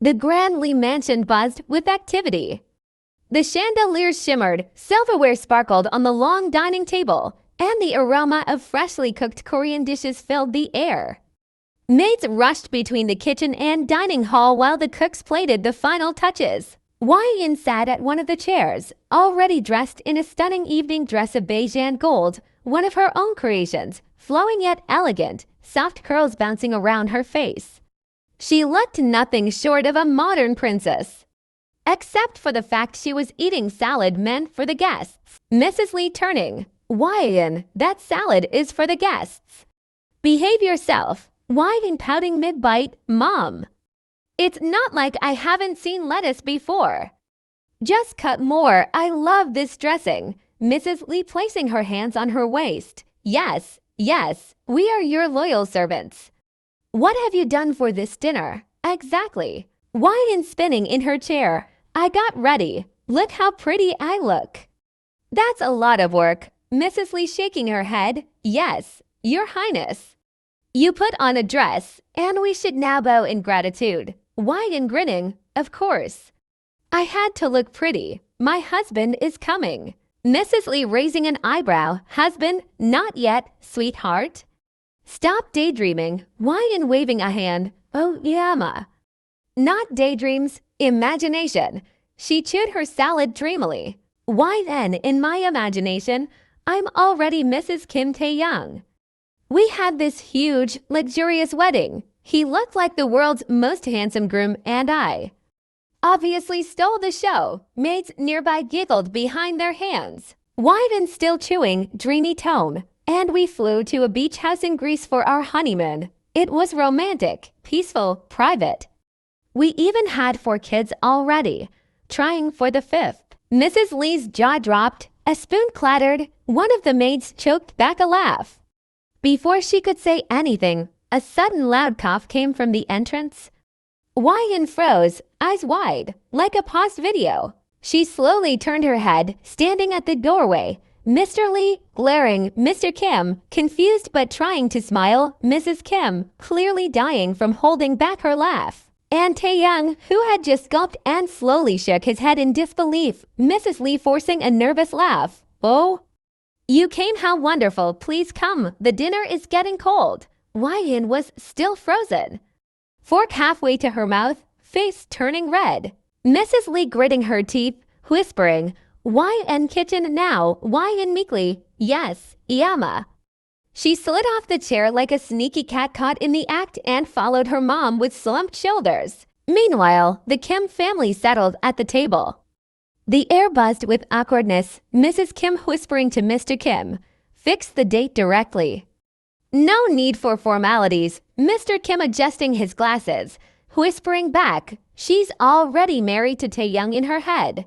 The Grand Lee mansion buzzed with activity. The chandeliers shimmered, silverware sparkled on the long dining table, and the aroma of freshly cooked Korean dishes filled the air. Maids rushed between the kitchen and dining hall while the cooks plated the final touches. Wian sat at one of the chairs, already dressed in a stunning evening dress of beige and gold, one of her own creations, flowing yet elegant, soft curls bouncing around her face. She looked nothing short of a modern princess. Except for the fact she was eating salad meant for the guests. Mrs. Lee turning. Wian, that salad is for the guests. Behave yourself. Wian pouting mid-bite. Mom. It's not like I haven't seen lettuce before. Just cut more. I love this dressing. Mrs. Lee placing her hands on her waist. Yes, yes, we are your loyal servants. What have you done for this dinner? Exactly. Wian spinning in her chair. I got ready. Look how pretty I look. That's a lot of work. Mrs. Lee shaking her head. Yes, Your Highness. You put on a dress, and we should now bow in gratitude. Wian grinning. Of course. I had to look pretty. My husband is coming. Mrs. Lee raising an eyebrow. Husband, not yet, sweetheart. Stop daydreaming. Wian waving a hand. Oh, Yama. Not daydreams, imagination. She chewed her salad dreamily. Why then, in my imagination, I'm already Mrs. Kim Taehyung. We had this huge, luxurious wedding. He looked like the world's most handsome groom, and I obviously stole the show. Maids nearby giggled behind their hands. Wian still chewing, dreamy tone. And we flew to a beach house in Greece for our honeymoon. It was romantic, peaceful, private. We even had 4 kids already, trying for the 5th. Mrs. Lee's jaw dropped, a spoon clattered, one of the maids choked back a laugh. Before she could say anything, a sudden loud cough came from the entrance. Wian froze, eyes wide, like a paused video. She slowly turned her head, standing at the doorway. Mr. Lee, glaring, Mr. Kim, confused but trying to smile, Mrs. Kim, clearly dying from holding back her laugh. And Taehyung, who had just gulped and slowly shook his head in disbelief, Mrs. Lee forcing a nervous laugh. Oh? You came, how wonderful, please come, the dinner is getting cold. Wian was still frozen. Fork halfway to her mouth, face turning red. Mrs. Lee gritting her teeth, whispering, Wian kitchen now, Wian meekly, yes, Yama. She slid off the chair like a sneaky cat caught in the act and followed her mom with slumped shoulders. Meanwhile, the Kim family settled at the table. The air buzzed with awkwardness, Mrs. Kim whispering to Mr. Kim, fix the date directly. No need for formalities, Mr. Kim adjusting his glasses, whispering back, she's already married to Taehyung in her head.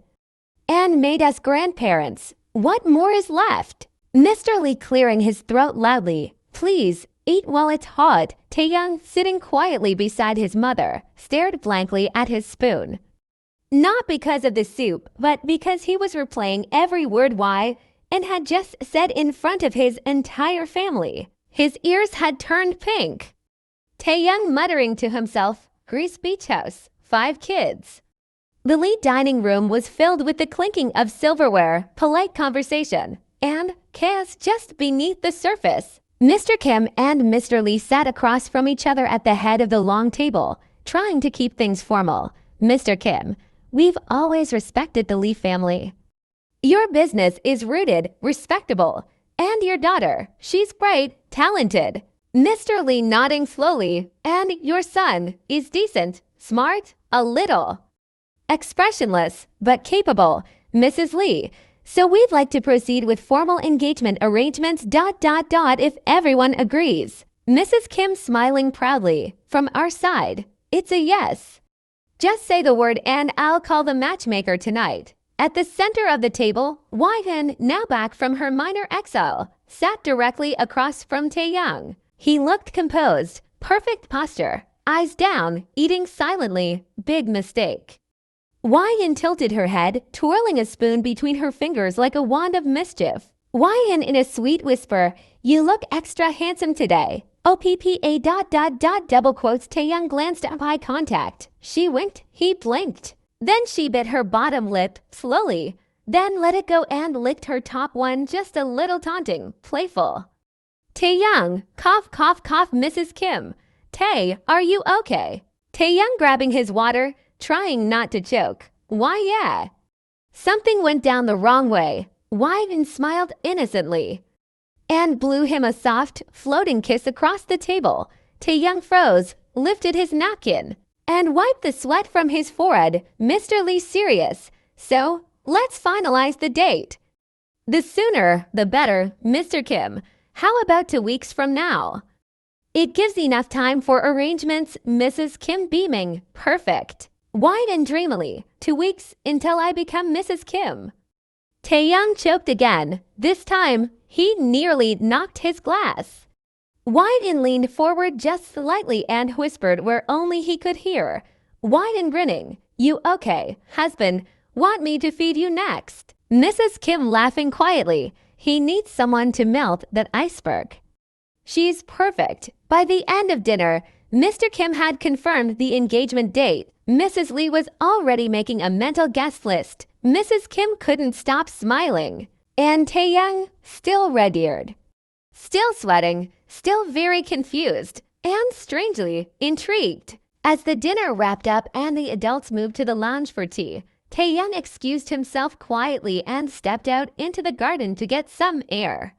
And made us grandparents. What more is left? Mr. Lee clearing his throat loudly. Please, eat while it's hot. Taehyung, sitting quietly beside his mother, stared blankly at his spoon. Not because of the soup, but because he was replaying every word Wian had just said in front of his entire family. His ears had turned pink. Taehyung muttering to himself, Greece beach house, 5 kids. The Lee dining room was filled with the clinking of silverware, polite conversation, and chaos just beneath the surface. Mr. Kim and Mr. Lee sat across from each other at the head of the long table, trying to keep things formal. Mr. Kim, we've always respected the Lee family. Your business is rooted, respectable, and your daughter, she's bright, talented. Mr. Lee nodding slowly, and your son is decent, smart, a little. Expressionless, but capable, Mrs. Lee. So we'd like to proceed with formal engagement arrangements ... if everyone agrees. Mrs. Kim smiling proudly. From our side, it's a yes. Just say the word and I'll call the matchmaker tonight. At the center of the table, Wian, now back from her minor exile, sat directly across from Taehyung. He looked composed, perfect posture, eyes down, eating silently, big mistake. Wian tilted her head, twirling a spoon between her fingers like a wand of mischief. Wian in a sweet whisper, you look extra handsome today. OPPA double quotes. Taehyung glanced up, eye contact. She winked, he blinked. Then she bit her bottom lip slowly, then let it go and licked her top one, just a little taunting, playful. Taehyung, cough, cough, cough. Mrs. Kim. Tae, are you okay? Taehyung grabbing his water, trying not to choke. Why, yeah. Something went down the wrong way. Wian smiled innocently and blew him a soft, floating kiss across the table. Taehyung froze, lifted his napkin, and wiped the sweat from his forehead. Mr. Lee serious. So, let's finalize the date. The sooner, the better, Mr. Kim. How about 2 weeks from now? It gives enough time for arrangements. Mrs. Kim beaming. Perfect. Wide and dreamily. 2 weeks until I become Mrs. Kim. Taehyung choked again. This time, he nearly knocked his glass. Wian leaned forward just slightly and whispered where only he could hear. Wian grinning. You okay, husband? Want me to feed you next? Mrs. Kim laughing quietly. He needs someone to melt that iceberg. She's perfect. By the end of dinner, Mr. Kim had confirmed the engagement date. Mrs. Lee was already making a mental guest list. Mrs. Kim couldn't stop smiling. And Taehyung, still red-eared, still sweating, still very confused, and strangely intrigued. As the dinner wrapped up and the adults moved to the lounge for tea, Taehyung excused himself quietly and stepped out into the garden to get some air.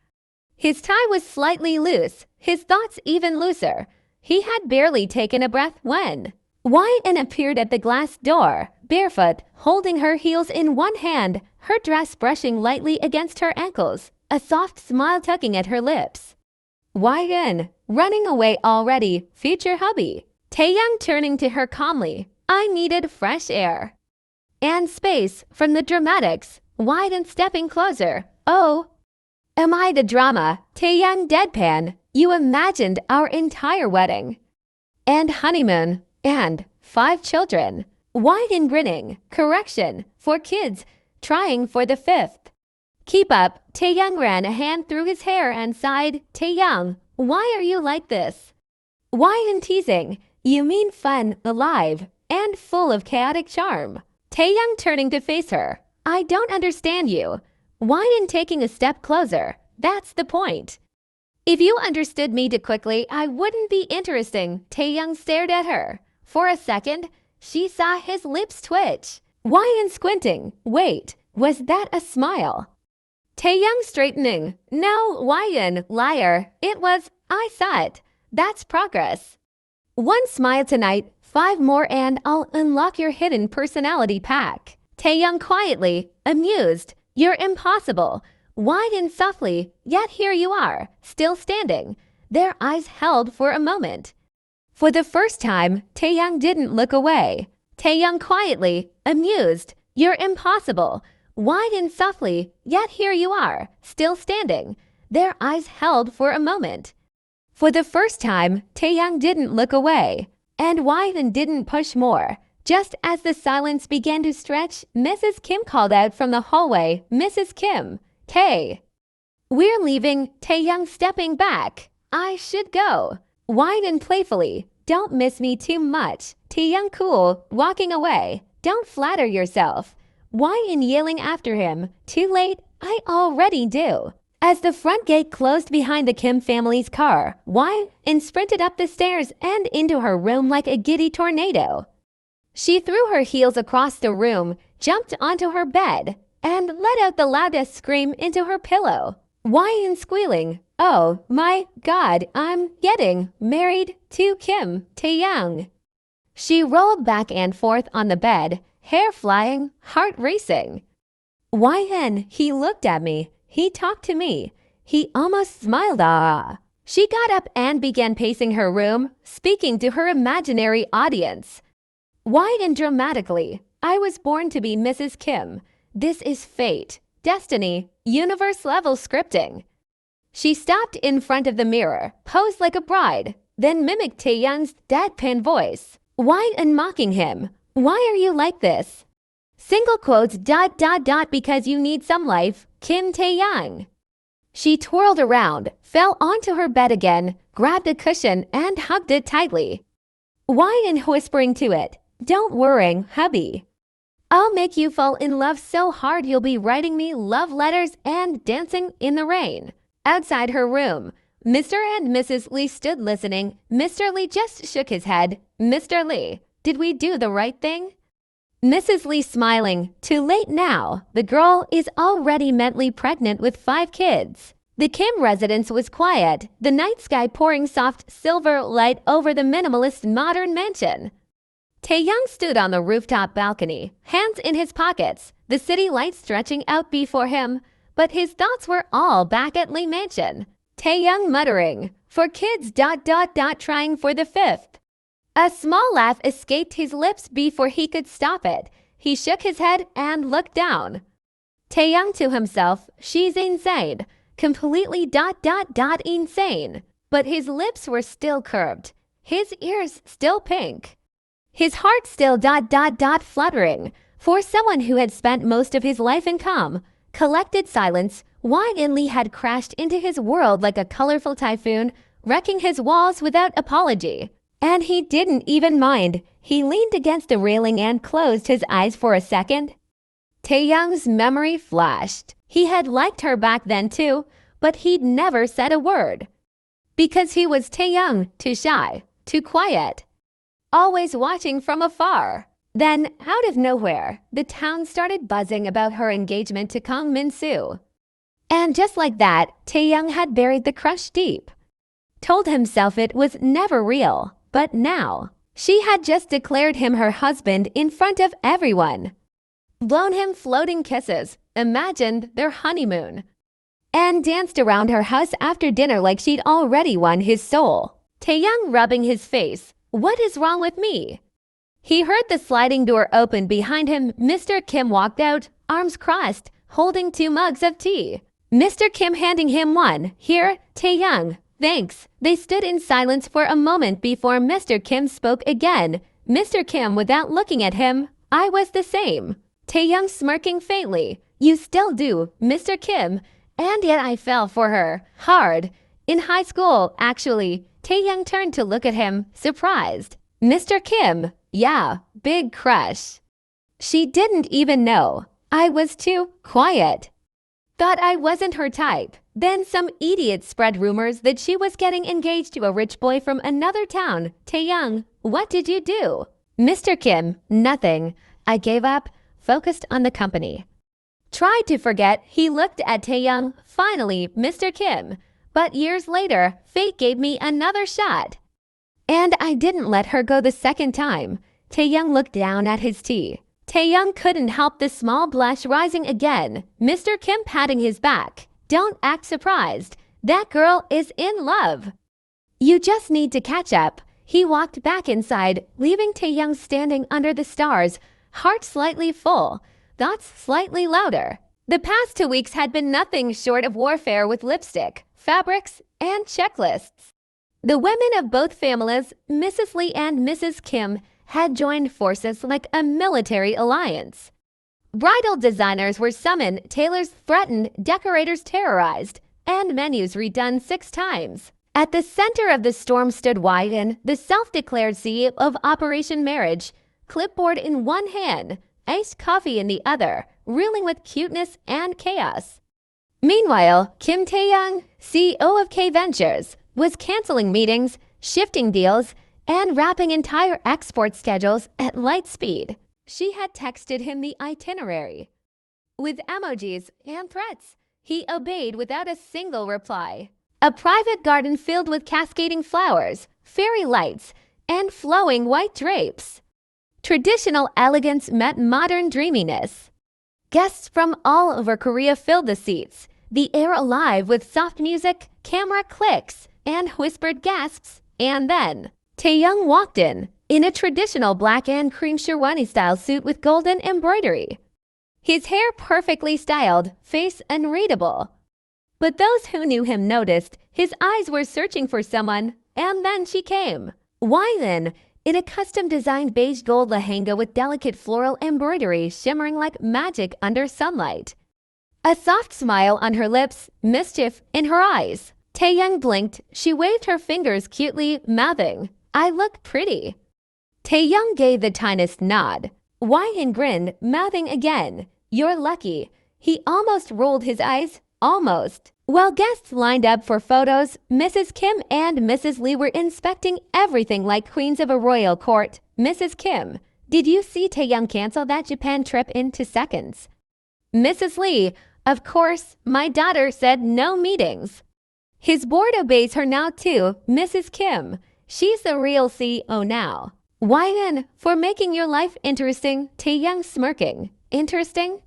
His tie was slightly loose, his thoughts even looser. He had barely taken a breath when Wian appeared at the glass door, barefoot, holding her heels in one hand, her dress brushing lightly against her ankles, a soft smile tugging at her lips. Wian, running away already, future hubby. Taehyung turning to her calmly. I needed fresh air and space from the dramatics. Wian stepping closer. Oh, am I the drama? Taehyung deadpan. You imagined our entire wedding and honeymoon and 5 children. Wian grinning. Correction, 4 kids, trying for the 5th. Keep up. Taehyung ran a hand through his hair and sighed. Taehyung, why are you like this? Wian teasing. You mean fun, alive, and full of chaotic charm. Taehyung turning to face her. I don't understand you. Wian taking a step closer. That's the point. If you understood me too quickly, I wouldn't be interesting. Taehyung stared at her. For a second, she saw his lips twitch. Wian squinting. Wait, was that a smile? Taehyung straightening. No, Wian, liar. It was, I saw it. That's progress. 1 smile tonight, 5 more and I'll unlock your hidden personality pack. Taehyung quietly, amused. You're impossible. Wian softly, yet here you are, still standing. Their eyes held for a moment. For the first time, Taehyung didn't look away. Taehyung quietly, amused. You're impossible. Wian softly, yet here you are, still standing. Their eyes held for a moment. For the first time, Taehyung didn't look away, and Wian didn't push more. Just as the silence began to stretch, Mrs. Kim called out from the hallway, Mrs. Kim, Tae. We're leaving. Taehyung stepping back. I should go. Wian playfully, don't miss me too much. Taehyung cool, walking away. Don't flatter yourself. Wian yelling after him, too late, I already do. As the front gate closed behind the Kim family's car, Wian sprinted up the stairs and into her room like a giddy tornado. She threw her heels across the room, jumped onto her bed, and let out the loudest scream into her pillow. Wian squealing, oh my god, I'm getting married to Kim Taehyung. She rolled back and forth on the bed, hair flying, heart racing. Wian, he looked at me. He talked to me. He almost smiled. Ah. She got up and began pacing her room, speaking to her imaginary audience. Wian dramatically, I was born to be Mrs. Kim. This is fate, destiny, universe-level scripting. She stopped in front of the mirror, posed like a bride, then mimicked Taehyung's deadpan voice. Wian mocking him. Why are you like this? Single quotes ... because you need some life. Kim Taehyung. She twirled around, fell onto her bed again, grabbed a cushion, and hugged it tightly. Wian whispering to it, "Don't worry, hubby. I'll make you fall in love so hard you'll be writing me love letters and dancing in the rain." Outside her room, Mr. and Mrs. Lee stood listening. Mr. Lee just shook his head. "Mr. Lee, did we do the right thing?" Mrs. Lee smiling, "Too late now. The girl is already mentally pregnant with 5 kids. The Kim residence was quiet, the night sky pouring soft silver light over the minimalist modern mansion. Taehyung stood on the rooftop balcony, hands in his pockets, the city lights stretching out before him, but his thoughts were all back at Lee Mansion. Taehyung muttering, "For kids... trying for the 5th. A small laugh escaped his lips before he could stop it. He shook his head and looked down. Taehyung to himself, "She's insane. Completely... insane." But his lips were still curved, his ears still pink. His heart still... fluttering. For someone who had spent most of his life in calm, collected silence, Wian Lee had crashed into his world like a colorful typhoon, wrecking his walls without apology. And he didn't even mind. He leaned against the railing and closed his eyes for a second. Taehyung's memory flashed. He had liked her back then too, but he'd never said a word. Because he was Taehyung, too shy, too quiet, always watching from afar. Then, out of nowhere, the town started buzzing about her engagement to Kang Min-soo. And just like that, Taehyung had buried the crush deep. Told himself it was never real, but now, she had just declared him her husband in front of everyone. Blown him floating kisses, imagined their honeymoon, and danced around her house after dinner like she'd already won his soul. Taehyung rubbing his face, "What is wrong with me?" He heard the sliding door open behind him. Mr. Kim walked out, arms crossed, holding 2 mugs of tea. Mr. Kim handing him one. "Here, Taehyung, thanks." They stood in silence for a moment before Mr. Kim spoke again. Mr. Kim without looking at him, "I was the same." Taehyung smirking faintly, "You still do, Mr. Kim, and yet I fell for her. Hard. In high school, actually." Taehyung turned to look at him, surprised. "Mr. Kim, yeah, big crush." She didn't even know. "I was too quiet. Thought I wasn't her type." Then some idiot spread rumors that she was getting engaged to a rich boy from another town. "Taehyung, what did you do?" Mr. Kim, "Nothing. I gave up, focused on the company." Tried to forget, he looked at Taehyung. "Finally, Mr. Kim. But years later, fate gave me another shot. And I didn't let her go the second time." Taehyung looked down at his tea. Taehyung couldn't help the small blush rising again. Mr. Kim patting his back. "Don't act surprised. That girl is in love. You just need to catch up." He walked back inside, leaving Taehyung standing under the stars, heart slightly full, thoughts slightly louder. The past 2 weeks had been nothing short of warfare with lipstick, fabrics, and checklists. The women of both families, Mrs. Lee and Mrs. Kim, had joined forces like a military alliance. Bridal designers were summoned, tailors threatened, decorators terrorized, and menus redone 6 times. At the center of the storm stood Wian, the self-declared CEO of Operation Marriage, clipboard in one hand, iced coffee in the other, reeling with cuteness and chaos. Meanwhile, KIMTAEHYUNG, CEO of K Ventures, was canceling meetings, shifting deals, and wrapping entire export schedules at light speed. She had texted him the itinerary. With emojis and threats, he obeyed without a single reply. A private garden filled with cascading flowers, fairy lights, and flowing white drapes. Traditional elegance met modern dreaminess. Guests from all over Korea filled the seats, the air alive with soft music, camera clicks, and whispered gasps. And then Taehyung walked in a traditional black and cream sherwani-style suit with golden embroidery. His hair perfectly styled, face unreadable. But those who knew him noticed his eyes were searching for someone, and then she came. Wian, in a custom-designed beige gold lehenga with delicate floral embroidery shimmering like magic under sunlight. A soft smile on her lips, mischief in her eyes. Taehyung blinked. She waved her fingers cutely, mouthing, "I look pretty." Taehyung gave the tiniest nod. Wian grinned, mouthing again, "You're lucky." He almost rolled his eyes, almost. While guests lined up for photos, Mrs. Kim and Mrs. Lee were inspecting everything like queens of a royal court. Mrs. Kim, "Did you see Taehyung cancel that Japan trip in 2 seconds?" Mrs. Lee, "Of course, my daughter said no meetings." His board obeys her now too, Mrs. Kim. "She's the real CEO now." Wian, "For making your life interesting." Taehyung smirking, "Interesting?"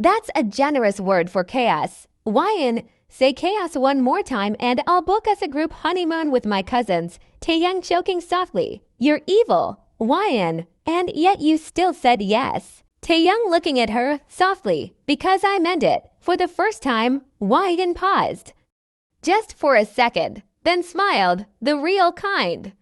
That's a generous word for chaos. Wian, "Say chaos one more time and I'll book us a group honeymoon with my cousins." Taehyung choking softly, "You're evil." Wian, "And yet you still said yes." Taehyung looking at her softly, "Because I meant it." For the first time, Wian paused. Just for a second, then smiled, the real kind.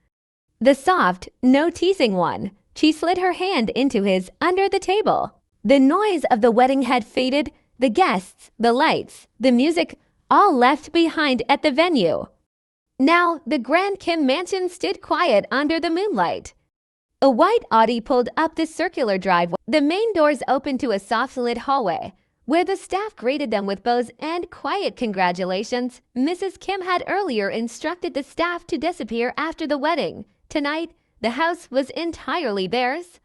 The soft, no teasing one. She slid her hand into his under the table. The noise of the wedding had faded, the guests, the lights, the music, all left behind at the venue. Now, the Grand Kim mansion stood quiet under the moonlight. A white Audi pulled up the circular driveway. The main doors opened to a soft-lit hallway, where the staff greeted them with bows and quiet congratulations. Mrs. Kim had earlier instructed the staff to disappear after the wedding. Tonight, the house was entirely theirs.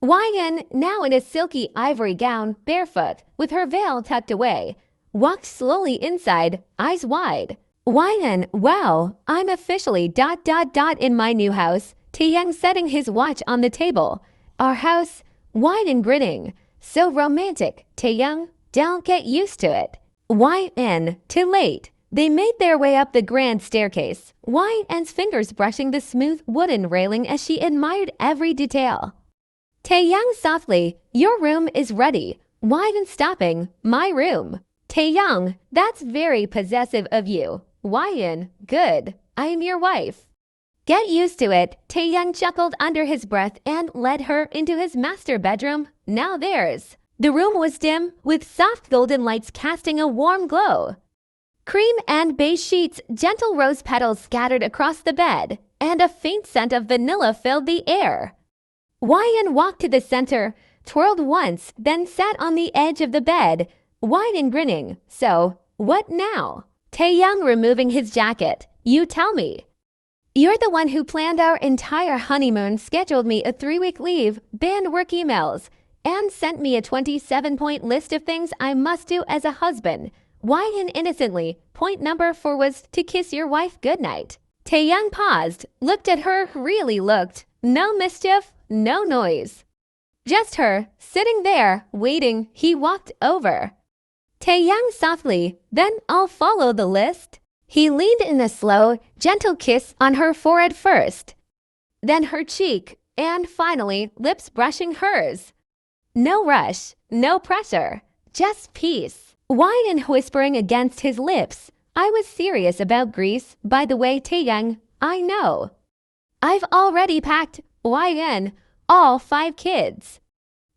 Wian, now in a silky ivory gown, barefoot, with her veil tucked away, walked slowly inside, eyes wide. Wian, "Wow, I'm officially ... in my new house." Taehyung setting his watch on the table. "Our house," Wian grinning, "So romantic." Taehyung, "Don't get used to it." Wian, "Too late." They made their way up the grand staircase, Wian's fingers brushing the smooth wooden railing as she admired every detail. Taehyung softly, "Your room is ready." Wian stopping, "My room." Taehyung, "That's very possessive of you." Wian, "Good. I am your wife." "Get used to it." Taehyung chuckled under his breath and led her into his master bedroom, now theirs. The room was dim, with soft golden lights casting a warm glow. Cream and beige sheets, gentle rose petals scattered across the bed, and a faint scent of vanilla filled the air. Wian walked to the center, twirled once, then sat on the edge of the bed, Wian grinning. "So, what now?" Taehyung removing his jacket, "You tell me." "You're the one who planned our entire honeymoon, scheduled me a 3-week leave, banned work emails, and sent me a 27-point list of things I must do as a husband." Wian innocently, "Point number 4 was to kiss your wife goodnight." Taehyung paused, looked at her, really looked. No mischief, no noise. Just her, sitting there, waiting. He walked over. Taehyung softly, "Then I'll follow the list." He leaned in a slow, gentle kiss on her forehead first, then her cheek, and finally lips brushing hers. No rush, no pressure, just peace. Wian whispering against his lips, "I was serious about Greece. By the way, Taehyung, I know. I've already packed." Wian, "All 5 kids."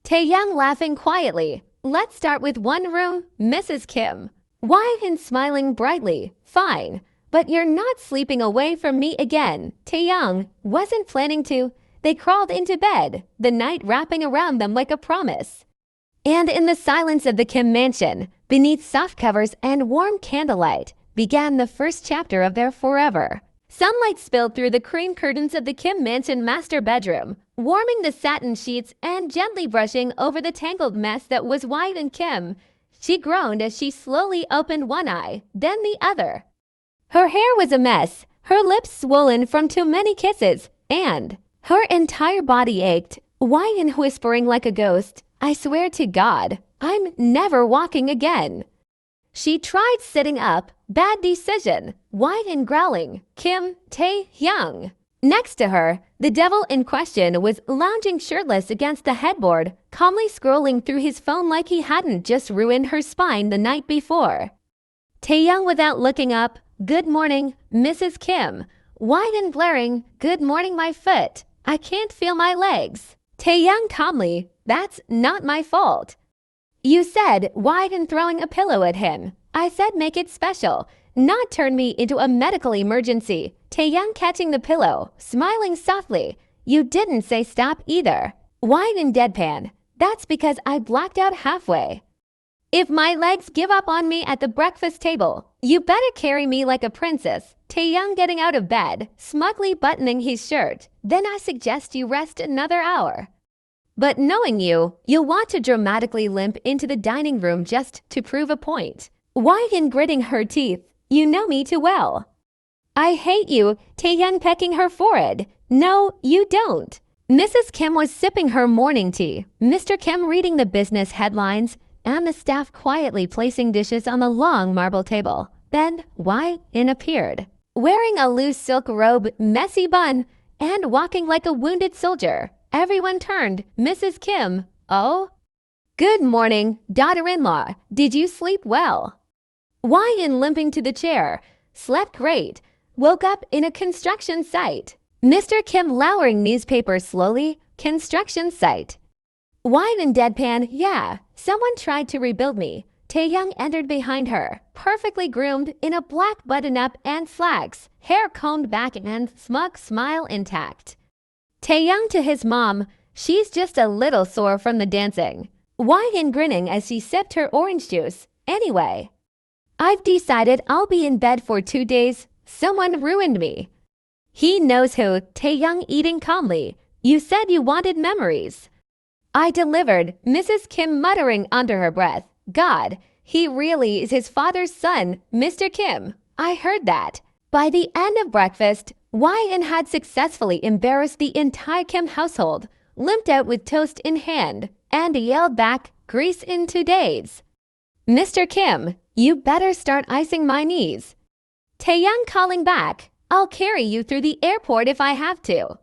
Taehyung laughing quietly, "Let's start with 1 room, Mrs. Kim." Wian smiling brightly, "Fine, but you're not sleeping away from me again." Taehyung, "Wasn't planning to." They crawled into bed, the night wrapping around them like a promise. And in the silence of the Kim mansion, beneath soft covers and warm candlelight, began the first chapter of their forever. Sunlight spilled through the cream curtains of the Kim mansion master bedroom, warming the satin sheets and gently brushing over the tangled mess that was Wian Kim. She groaned as she slowly opened one eye, then the other. Her hair was a mess, her lips swollen from too many kisses, and her entire body ached. Wian whispering like a ghost, "I swear to God, I'm never walking again." She tried sitting up, bad decision. Wian growling, "KIMTAEHYUNG." Next to her, the devil in question was lounging shirtless against the headboard, calmly scrolling through his phone like he hadn't just ruined her spine the night before. Taehyung without looking up, "Good morning, Mrs. Kim." Wian blaring, "Good morning, my foot. I can't feel my legs." Taehyung calmly, "That's not my fault." You said, why didn't throwing a pillow at him? I said make it special, not turn me into a medical emergency. Taehyung catching the pillow, smiling softly. You didn't say stop either. Wide and deadpan. That's because I blacked out halfway. If my legs give up on me at the breakfast table, you better carry me like a princess. Taehyung getting out of bed, smugly buttoning his shirt. Then I suggest you rest another hour. But knowing you, you'll want to dramatically limp into the dining room just to prove a point. Wian gritting her teeth. You know me too well. I hate you, Taehyung pecking her forehead. No, you don't. Mrs. Kim was sipping her morning tea, Mr. Kim reading the business headlines, and the staff quietly placing dishes on the long marble table. Then Wian appeared, wearing a loose silk robe, messy bun, and walking like a wounded soldier. Everyone turned. Mrs. Kim, oh? Good morning, daughter-in-law. Did you sleep well? Wian limping to the chair. Slept great. Woke up in a construction site. Mr. Kim lowering newspaper slowly. Construction site. Wian deadpan, yeah. Someone tried to rebuild me. Taehyung entered behind her, perfectly groomed in a black button-up and slacks, hair combed back and smug smile intact. Taehyung to his mom, she's just a little sore from the dancing. Wian grinning as she sipped her orange juice. Anyway, I've decided I'll be in bed for 2 days. Someone ruined me. He knows who. Taehyung eating calmly. You said you wanted memories. I delivered, Mrs. Kim muttering under her breath. God, he really is his father's son, Mr. Kim. I heard that. By the end of breakfast, Wian had successfully embarrassed the entire Kim household, limped out with toast in hand, and yelled back, grease in 2 days. Mr. Kim, you better start icing my knees. Taehyung calling back, I'll carry you through the airport if I have to.